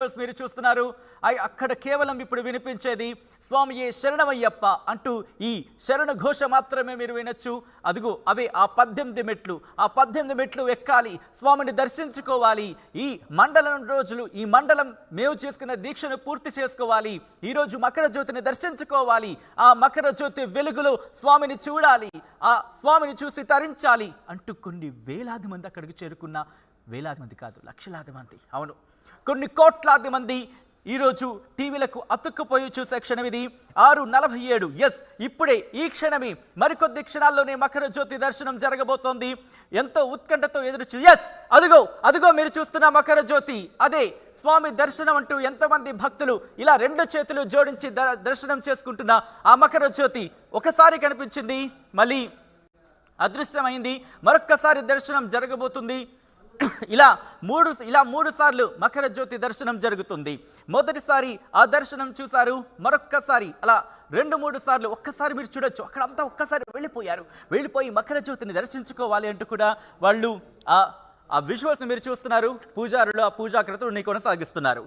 మీరు చూస్తున్నారు అక్కడ కేవలం ఇప్పుడు వినిపించేది స్వామియే శరణమయ్యప్ప అంటూ ఈ శరణ ఘోష మాత్రమే మీరు వినొచ్చు. అదిగో అవే ఆ 18 మెట్లు. ఆ 18 మెట్లు ఎక్కాలి, స్వామిని దర్శించుకోవాలి. ఈ మండలం రోజులు ఈ మండలం మేము చేసుకున్న దీక్షను పూర్తి చేసుకోవాలి. ఈరోజు మకర జ్యోతిని దర్శించుకోవాలి. ఆ మకర జ్యోతి వెలుగులో స్వామిని చూడాలి, ఆ స్వామిని చూసి తరించాలి అంటూ కొన్ని వేలాది మంది అక్కడికి చేరుకున్న, వేలాది మంది కాదు లక్షలాది మంది, అవును కొన్ని కోట్లాది మంది ఈరోజు టీవీలకు అతుక్కుపోయి చూసే క్షణం ఇది. 6:47. ఎస్, ఇప్పుడే ఈ క్షణమే మరికొద్ది క్షణాల్లోనే మకర జ్యోతి దర్శనం జరగబోతోంది. ఎంతో ఉత్కంఠతో ఎదురుచూ ఎస్ అదిగో అదిగో మీరు చూస్తున్న మకర జ్యోతి, అదే స్వామి దర్శనం అంటూ ఎంతమంది భక్తులు ఇలా 2 చేతులు జోడించి దర్శనం చేసుకుంటున్న ఆ మకర జ్యోతి ఒకసారి కనిపించింది, మళ్ళీ అదృశ్యమైంది. మరొక్కసారి దర్శనం జరగబోతుంది. ఇలా మూడు సార్లు మకర జ్యోతి దర్శనం జరుగుతుంది. మొదటిసారి ఆ దర్శనం చూశారు, మరొక్కసారి అలా 2-3 సార్లు ఒక్కసారి మీరు చూడొచ్చు. అక్కడంతా ఒక్కసారి వెళ్ళిపోయి మకర జ్యోతిని దర్శించుకోవాలి అంటూ కూడా వాళ్ళు ఆ విజువల్స్ మీరు చూస్తున్నారు. పూజారులు ఆ పూజా క్రతువుని కొనసాగిస్తున్నారు.